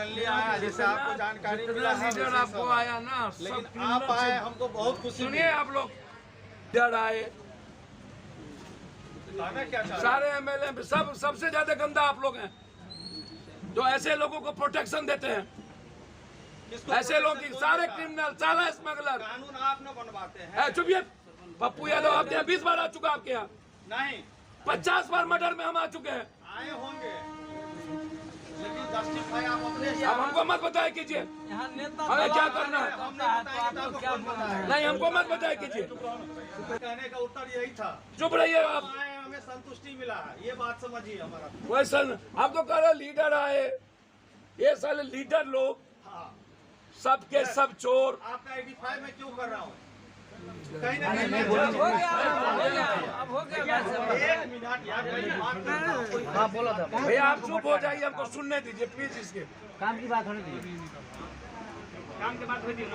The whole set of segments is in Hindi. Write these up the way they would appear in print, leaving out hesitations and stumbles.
सडनली आया, जैसे आपको जानकारी मिला है लीडर आपको आया ना, लेकिन आप आए, हमको बहुत खुशी सुनिए आप लोग लीडर आए, क्या सारे एमएलए सब सबसे ज्यादा गंदा आप लोग हैं जो ऐसे लोगों को प्रोटेक्शन देते हैं। ऐसे लोग सारे क्रिमिनल, सारा स्मगलर, कानून आप न बनवाते हैं। चुपिए, पप्पू यादव आपके यहाँ 20 बार आ चुका, आपके यहाँ नहीं 50 बार मर्डर में हम आ चुके हैं। आए होंगे लेकिन जस्टिफाई आप अपने अब हमको मत बताया कीजिए हमें क्या करना है। नहीं, हमको मत बताया कीजिए। कहने का उत्तर यही था, चुप रहिए आप। आए हमें संतुष्टि मिला है, ये बात समझिए हमारा। वैसन आप तो कह रहे लीडर आए, ये साले लीडर लोग हाँ, सबके सब चोर। आपका आइडेंटिफाई मैं क्यों कर रहा हूँ? कहीं ना कहीं एक मिनट यार, हाँ बोला था भैया आप चुप हो जाइए, हमको सुनने दीजिए प्लीज। इसके काम की बात होने दीजिए। काम के बाद होती है।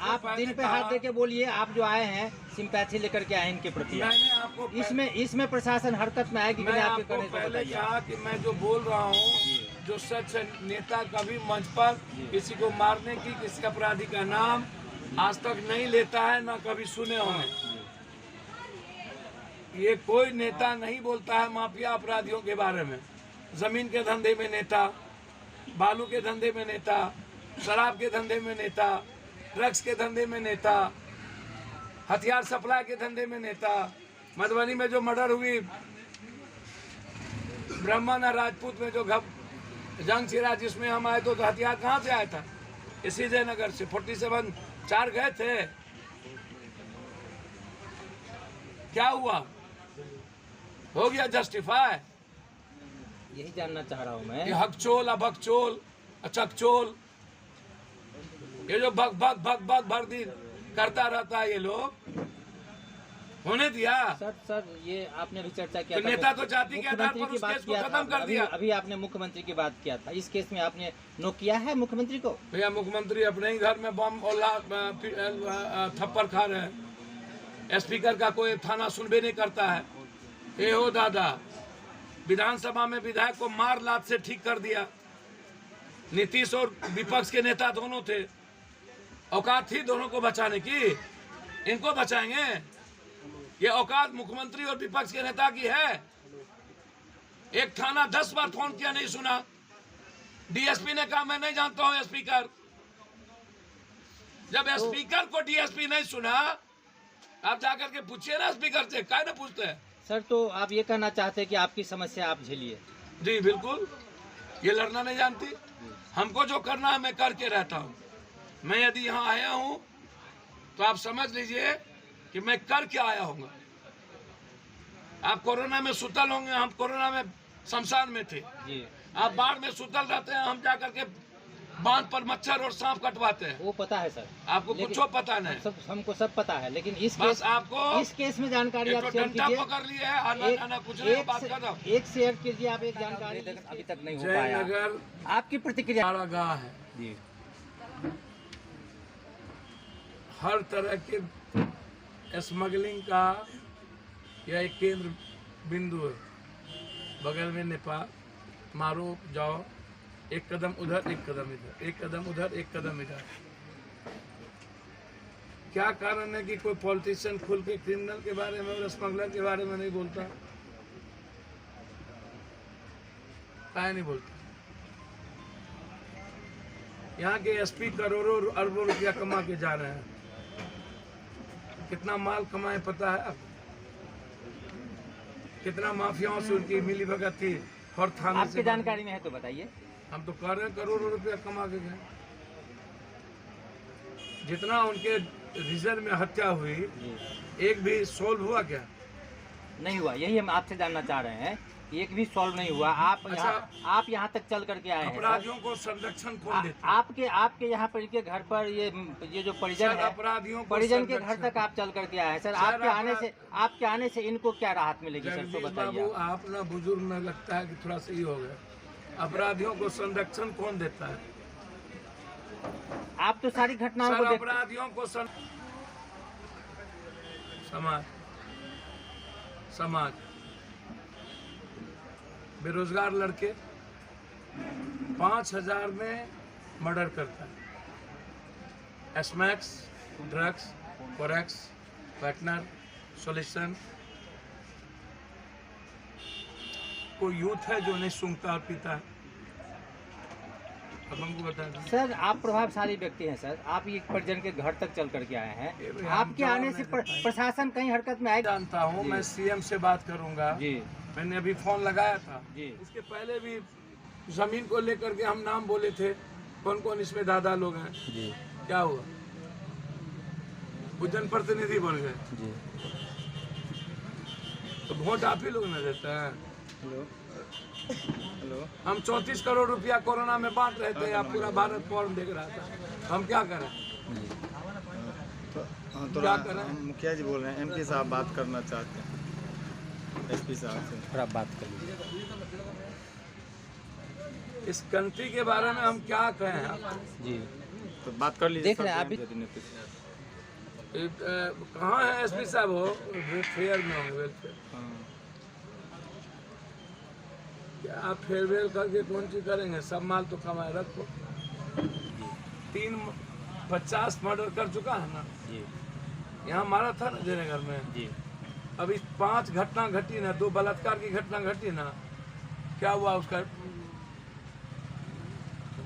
आप दिल पे हाथ दे के बोलिए, आप जो आए हैं सिंपैथी लेकर के आए इनके प्रति। मैंने आपको इसमें प्रशासन हरकत में आएगी कि मैं आपके आपको करने से पहले बताइए। कहा कि मैं जो बोल रहा हूँ, जो सच नेता कभी मंच पर किसी को मारने की, किसी अपराधी का नाम आज तक नहीं लेता है, ना कभी सुने होंगे। ये कोई नेता नहीं बोलता है माफिया अपराधियों के बारे में। जमीन के धंधे में नेता, बालू के धंधे में नेता, शराब के धंधे में नेता, ड्रग्स के धंधे में नेता, हथियार सप्लाई के धंधे में नेता। मधुबनी में जो मर्डर हुई, ब्राह्मण और राजपूत में जो जंग छिड़ा, जिसमें हम आए तो हथियार कहाँ से आया था? इसी जयनगर से 47 4 गए थे। क्या हुआ? हो गया जस्टिफाई। यही जानना चाह रहा हूँ मैं। ये हकचोल, अभकचोल, अचकचोल, ये जो भग भग भग भग भर दिन करता रहता है, ये लोग होने दिया। सर ये आपने भी चर्चा किया तो था, नेता तो जाति के आधार मुख्यमंत्री पर की उस बात केस को किया खत्म था। कर दिया। अभी आपने मुख्यमंत्री की बात किया था, इस केस में आपने नो किया है मुख्यमंत्री को? भैया मुख्यमंत्री अपने ही घर में बम और थप्पड़ खा रहे हैं। स्पीकर का कोई थाना सुनबे नहीं करता है। ए हो दादा, विधानसभा में विधायक को मार लात से ठीक कर दिया। नीतीश और विपक्ष के नेता दोनों थे, औकात थी दोनों को बचाने की। इनको बचाएंगे? ये औकात मुख्यमंत्री और विपक्ष के नेता की है? एक थाना 10 बार फोन किया, नहीं सुना। डीएसपी ने कहा मैं नहीं जानता हूं स्पीकर। जब स्पीकर को डीएसपी नहीं सुना, आप जाकर के पूछिए ना स्पीकर से, काहे ना पूछते हैं? सर तो आप ये कहना चाहते हैं कि आपकी समस्या आप झेलिए? जी बिल्कुल, ये लड़ना नहीं जानती। हमको जो करना है मैं करके रहता हूँ। मैं यदि यहाँ आया हूँ तो आप समझ लीजिए कि मैं करके आया हूँगा। आप कोरोना में सुतल होंगे, हम कोरोना में शमशान में थे। जी। आप बाढ़ में सुतल रहते हैं, हम जाकर के बांध पर मच्छर और सांप कटवाते हैं। वो पता है सर, आपको कुछ पता नहीं। हमको सब पता है, लेकिन बस आपको इस केस में जानकारी आप शेयर डंडा कीजिए। पकड़ लिए है, आना आना कुछ नहीं, बात कर रहा हूँ। एक शेयर कीजिए आप, एक जानकारी अभी तक नहीं हो पाया। जयनगर आपकी प्रतिक्रिया? हमारा गाँव है जी। हर तरह के स्मगलिंग का यह एक केंद्र बिंदु है। बगल में नेपाल, मारो जाओ, एक कदम उधर, एक कदम इधर, एक कदम उधर, एक कदम इधर। क्या कारण है कि कोई पॉलिटिशियन खुल के क्रिमिनल के बारे में और स्मगलर के बारे में नहीं बोलता? काहे नहीं बोलता? यहाँ के एसपी करोड़ों अरबों रुपया कमा के जा रहे हैं। कितना माल कमाए पता है आपको? कितना माफियाओं से उनकी मिली भगत थी और थाने आपकी जानकारी में है तो बताइए। हम तो कर रहे हैं, करोड़ों रुपया कमा के गए। जितना उनके रिजर्व में हत्या हुई, एक भी सोल्व हुआ क्या? नहीं हुआ, यही हम आपसे जानना चाह रहे हैं। एक भी सॉल्व नहीं हुआ। आप यहाँ तक चल करके आए हैं। अपराधियों को संरक्षण कौन देता? आपके यहाँ पर के घर पर ये जो परिजन है, अपराधियों परिजन के घर तक आप चल करके आए हैं सर। आपके आने से इनको क्या राहत मिलेगी सर, तो बताइए। बाबू, आप ना बुजुर्ग में लगता है कि थोड़ा सही हो गया। अपराधियों को संरक्षण कौन देता है? आप तो सारी घटनाओं को अपराधियों को समाज बेरोजगार लड़के 5,000 में मर्डर करता है। एसमैक्स, ड्रग्स, कोरेक्स, वेटनर, सोल्यूशन। कोई यूथ है जो नहीं सूंघता और पीता है? अब हमको बता दें सर, आप प्रभावशाली व्यक्ति हैं सर। आप ये परिजन के घर तक चल करके आए हैं। आपके आने से प्रशासन कहीं हरकत में आएगा? जानता हूँ, मैं सीएम से बात करूंगा जी। मैंने अभी फोन लगाया था जी। इसके पहले भी जमीन को लेकर के हम नाम बोले थे, कौन कौन इसमें दादा लोग हैं जी। क्या हुआ? वो जनप्रतिनिधि बन गए जी। तो वोट आप ही लोग न देते हैं। हेलो, हम 34 करोड़ रुपया कोरोना में बांट रहे थे, आप पूरा भारत फॉर्म देख रहा था। हम क्या करें? तो क्या करें? मुखिया जी बोल रहे हैं, एमपी साहब बात करना चाहते हैं, एसपी साहब से थोड़ा बात कर लीजिए। इस कंट्री के बारे में हम क्या कहें आप जी? तो बात कर लीजिए। देख रहे हैं अभी कहाँ है एसपी साहब? हो फेयर में होंगे, वेलफेयर। क्या फेयरवेल करके कौन चीज करेंगे? सब माल तो कमाए रखो। 50 मर्डर कर चुका है ना जी। यहाँ मारा था ना जयनगर में जी। अभी 5 घटना घटी ना, 2 बलात्कार की घटना घटी ना, क्या हुआ उसका?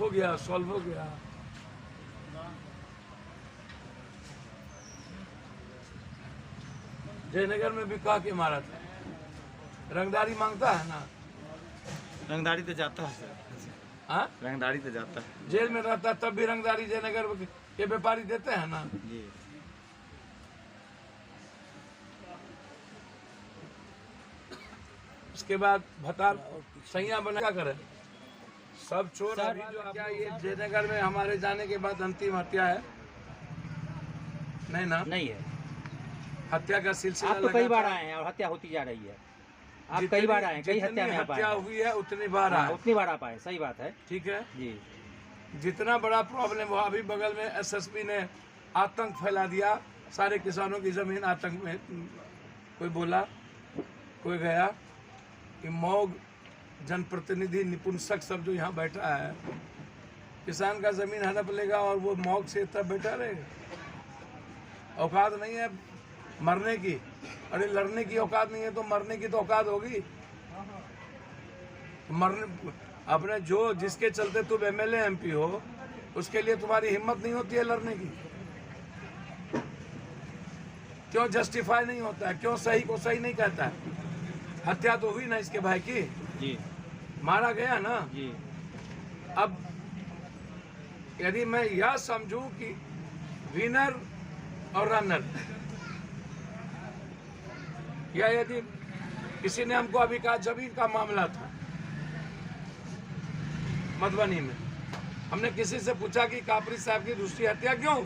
हो गया, सॉल्व हो गया। जयनगर में भी कहा के मारा था। रंगदारी मांगता है ना? रंगदारी तो जाता है सर। हाँ, रंगदारी तो जाता है। जेल में रहता है तब भी रंगदारी जयनगर के व्यापारी देते हैं ना जी। उसके बाद भतार सैया बना क्या करे? सब चोर अभी जो क्या ये जयनगर में हमारे जाने के बाद अंतिम हत्या है? नहीं ना, नहीं है। हत्या का सिलसिला आप तो कई बार आए हैं और हत्या होती जा रही है। आप कई बार आए हैं, कई हत्या में हत्या हुई है उतनी बार आए, उतनी बार आप आए। सही बात है, ठीक है जी। जितना बड़ा प्रॉब्लम हुआ, अभी बगल में एसएसपी ने आतंक फैला दिया, सारे किसानों की जमीन आतंक में। कोई बोला, कोई गया कि मौग जनप्रतिनिधि निपुंसक सब जो यहाँ बैठा है, किसान का जमीन हड़प लेगा और वो मौग से तब बैठा रहेगा। औकात नहीं है मरने की। अरे लड़ने की औकात नहीं है तो मरने की तो औकात होगी। मरने अपने जो जिसके चलते तुम एमएलए एमपी हो, उसके लिए तुम्हारी हिम्मत नहीं होती है लड़ने की। क्यों जस्टिफाई नहीं होता है? क्यों सही को सही नहीं कहता है? हत्या तो हुई ना इसके भाई की जी, मारा गया ना जी। अब यदि मैं यह समझूं कि विनर और रनर, या यदि किसी ने हमको अभी कहा जमीन का मामला था मधुबनी में, हमने किसी से पूछा कि कापरी साहब की दूसरी हत्या क्यों,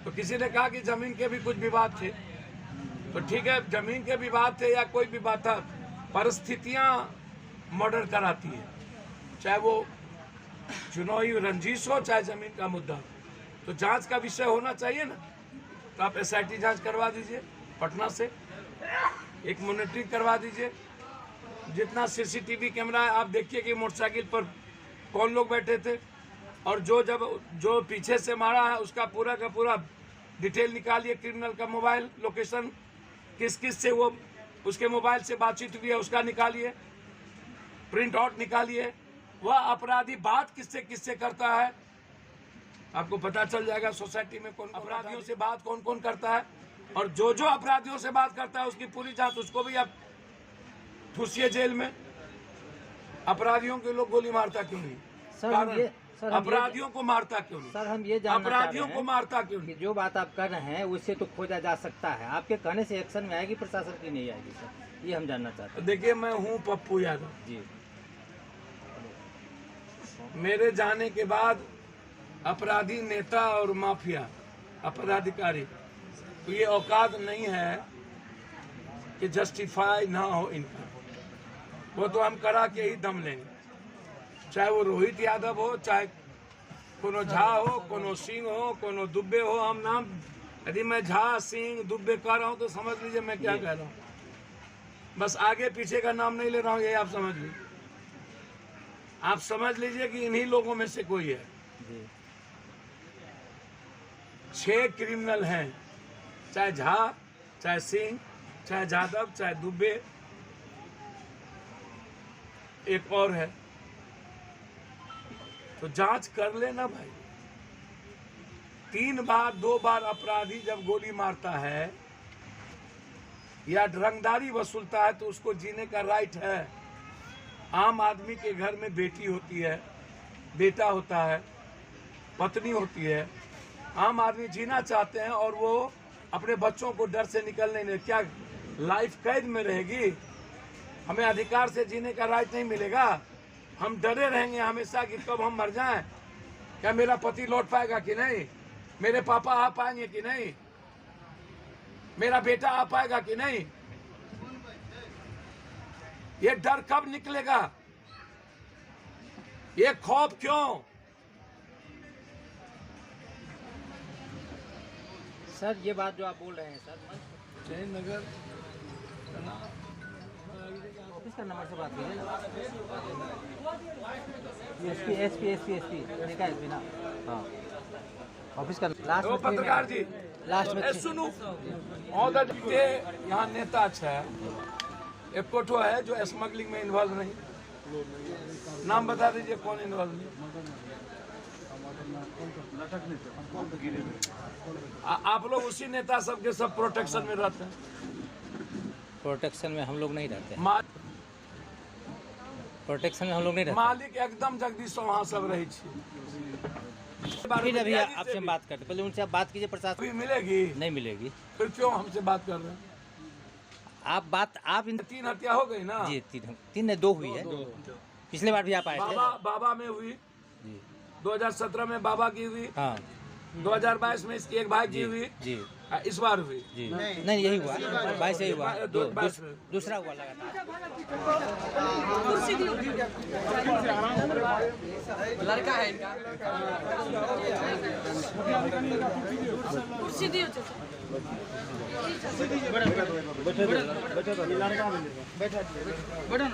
तो किसी ने कहा कि जमीन के भी कुछ विवाद थे। तो ठीक है, जमीन के विवाद थे या कोई विवाद था, परिस्थितियां मर्डर कराती है। चाहे वो चुनावी रंजिश हो, चाहे जमीन का मुद्दा। तो जांच का विषय होना चाहिए ना। तो आप एसआईटी जांच करवा दीजिए पटना से, एक मॉनिटरिंग करवा दीजिए। जितना सीसीटीवी कैमरा है आप देखिए कि मोटरसाइकिल पर कौन लोग बैठे थे, और जो पीछे से मारा है उसका पूरा का पूरा डिटेल निकालिए। क्रिमिनल का मोबाइल लोकेशन, किस किस से वो उसके मोबाइल से बातचीत हुई है उसका निकालिए, प्रिंट आउट निकालिए। वह अपराधी बात किससे किससे करता है आपको पता चल जाएगा। सोसाइटी में कौन अपराधियों से बात कौन कौन करता है, और जो अपराधियों से बात करता है उसकी पूरी जांच, उसको भी आप घुसिए जेल में। अपराधियों के लोग गोली मारता क्यों नहीं? सर कारण अपराधियों को मारता क्यों नहीं? सर हम ये जानना चाह अपराधियों रहे को हैं मारता क्यों कि नहीं? जो बात आप कर रहे हैं उससे तो खोजा जा सकता है, आपके कहने से एक्शन में आएगी प्रशासन की नहीं आएगी सर, ये हम जानना चाहते हैं। देखिए, मैं हूँ पप्पू यादव। जी मेरे जाने के बाद अपराधी नेता और माफिया अपराधिकारी, तो ये औकात नहीं है कि जस्टिफाई ना हो इनका। वो तो हम करा के ही दम लेंगे, चाहे वो रोहित यादव हो, चाहे कोनो झा हो, कोनो सिंह हो, कोनो दुबे हो। हम नाम, यदि मैं झा सिंह दुबे कह रहा हूँ तो समझ लीजिए मैं क्या कह रहा हूँ। बस आगे पीछे का नाम नहीं ले रहा हूँ, ये आप समझ लीजिए। आप समझ लीजिए कि इन्हीं लोगों में से कोई है। जी 6 क्रिमिनल हैं, चाहे झा, चाहे सिंह, चाहे जादव, चाहे दुबे, एक और है। तो जांच कर लेना भाई। 3 बार 2 बार अपराधी जब गोली मारता है या रंगदारी वसूलता है तो उसको जीने का राइट है। आम आदमी के घर में बेटी होती है, बेटा होता है, पत्नी होती है। आम आदमी जीना चाहते हैं और वो अपने बच्चों को डर से निकलने नहीं, क्या लाइफ कैद में रहेगी? हमें अधिकार से जीने का राइट नहीं मिलेगा? हम डरे रहेंगे हमेशा कि कब हम मर जाएं, क्या मेरा पति लौट पाएगा कि नहीं, मेरे पापा आ पाएंगे कि नहीं, मेरा बेटा आ पाएगा कि नहीं? ये डर कब निकलेगा? ये खौफ क्यों? सर ये बात जो आप बोल रहे हैं सर, जयनगर ऑफिस का नंबर से बात कीजिए। एसपी देखा एसपी ना, हाँ ऑफिस का लास्ट में पत्रकार जी, लास्ट में सुनो, यहाँ नेता अच्छा है, एक कोठो है जो स्मगलिंग में इन्वॉल्व नहीं। नाम बता दीजिए कौन इन्वॉल्व नहीं। आप लोग उसी नेता सबके सब प्रोटेक्शन में रहते हैं। प्रोटेक्शन में हम लोग नहीं रहते हैं। मा, प्रोटेक्शन में हम लोग नहीं रहते। मालिक एकदम जगदीश वहाँ सब रही छी। फिर अभी आपसे हम बात करते, पहले उनसे आप बात कीजिए। प्रशासन अभी मिलेगी? नहीं मिलेगी। फिर क्यों हमसे बात कर रहे हैं? आप इन 3 हत्या हो गई ना? जी 3 नहीं 2 हुई है। पिछले बार भी आप आए थे। बाबा में हुई जी 2017 में, बाबा की हुई। हाँ 2022 में इसकी एक भाई की हुई जी, इस बार हुई जी नहीं यही हुआ 22 यही हुआ, दूसरा हुआ लगातार। लड़का है इनका। कुर्सी दियो बैठो ना।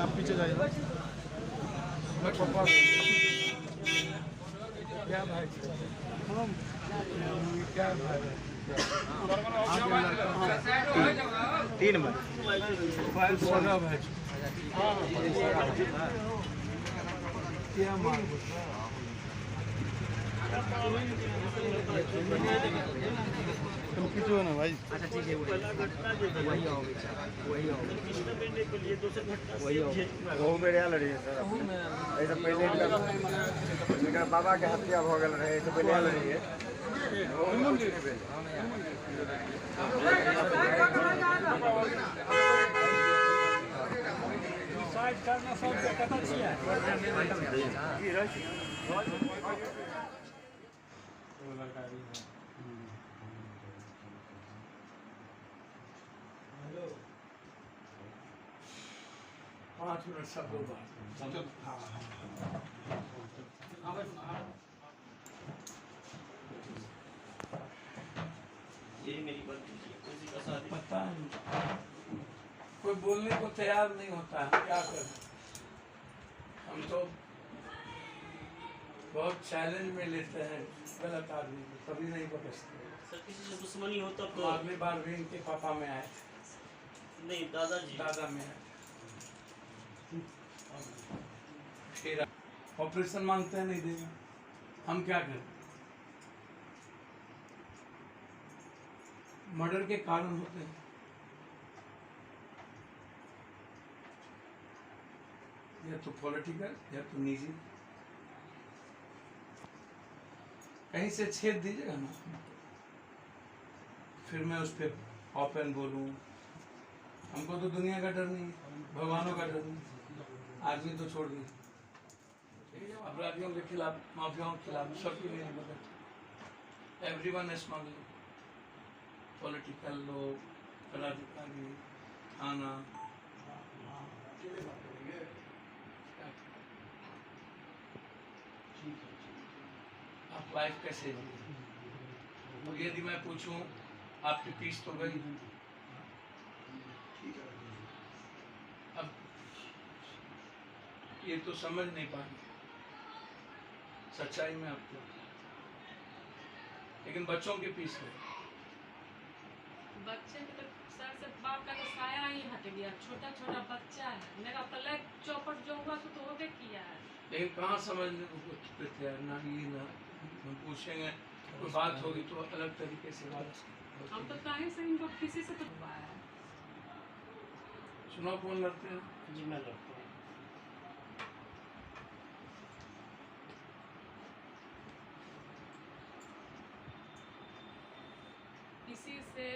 आप पीछे जाइए। क्या भाई? क्या भाई? 3 में भाई सोना भाई क्या मार तुम पीछे हो ना भाई। अच्छा ठीक है, वही आओगे, वही आओगे। वो मेरे यहाँ लड़ी है सर। ऐसा पहले इनका बाबा के हत्या हो गया रहे, ऐसे पहले यहाँ लड़ी है। पाँच मिनट सब दो बार। पता नहीं, कोई बोलने को तैयार नहीं होता है, क्या करें? हम तो बहुत चैलेंज में लेते हैं गलत आदमी को, कभी नहीं बख्शते। सर किसी से दुश्मनी हो तब तो तो अगली बार भी इनके पापा में आए, नहीं दादाजी। दादा में आए, फिर ऑपरेशन मांगते हैं नहीं देगा, हम क्या करें? मर्डर के कारण होते हैं। या तो पॉलिटिकल या तो निजी। कहीं से छेद दीजिएगा ना, फिर मैं उस पर ओपन बोलूं। हमको तो दुनिया का डर नहीं है, भगवानों का डर नहीं। आदमी तो छोड़ दिए। अपराधियों के खिलाफ, माफियाओं के खिलाफ सबकी मेरी मदद। एवरीवन इज स्मगलिंग, पॉलिटिकल लोग, पदाधिकारी, थाना। आप लाइफ कैसे जिए? और यदि मैं पूछूं आपकी फीस तो गई, अब ये तो समझ नहीं पाएंगे सच्चाई में आपको, लेकिन बच्चों की फीस गई। बच्चे के तो सर से बाप का तो साया ही हट गया। छोटा छोटा बच्चा है मेरा, पलक चौपट जो हुआ तो होबे किया है। लेकिन कहाँ समझने को कुछ तैयार ना, ये ना हम पूछेंगे, कोई बात होगी तो अलग तरीके से बात। हम तो कहीं से इनको किसी से तो हुआ है। चुनाव कौन लड़ते हैं? जी मैं लड़ता हूँ। किसी से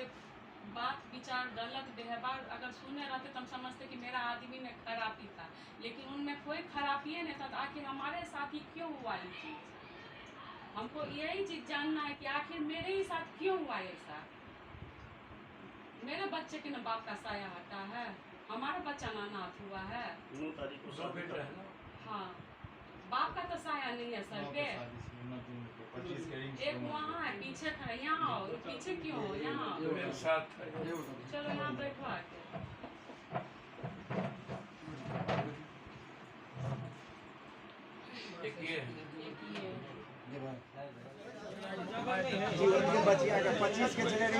बात विचार गलत व्यवहार अगर सुने रहते तो हम समझते कि मेरा आदमी में खराबी था, लेकिन उनमें कोई खराबी नहीं था। तो आखिर हमारे साथ ही क्यों हुआ ये चीज़? हमको यही चीज़ जानना है कि आखिर मेरे ही साथ क्यों हुआ ऐसा। मेरे बच्चे के न बाप का साया हटा है, हमारा बच्चा ना अनाथ हुआ है। 9 तारीख को सब बेटा है ना। हाँ, बाप का तो साया नहीं है सर पे। एक वहाँ है पीछे खड़ा, यहाँ आओ। पीछे क्यों हो? यहाँ आओ। मेरे साथ है। चलो यहाँ बैठो आके। एक ये है। एक ये बचिया 25 के चले रही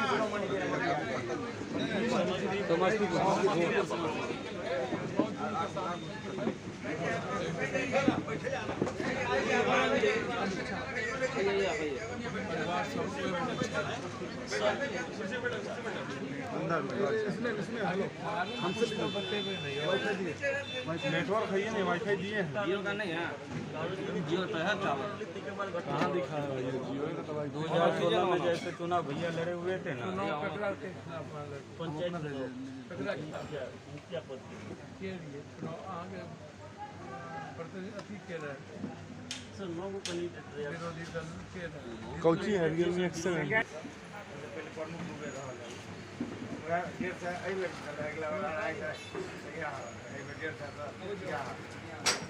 नेटवर्क है नहीं, वाईफाई दिए हैं। जियो का नहीं है, जियो तो है टावर। कहाँ दिखा रहा है ये जियो है तो भाई 2016 में जैसे चुनाव भैया लड़े हुए थे ना, कटरा के खिलाफ पंचायत कटरा के खिलाफ मुखिया पद के लिए चुनाव आगे अथी के रहे, सर 9 को कहीं विरोधी दल के रहे। कौची है रियल एक्सीलेंट। पहले प्रमुख हुए रहा डेढ़ से अगला वाला आएगा, डेढ़ से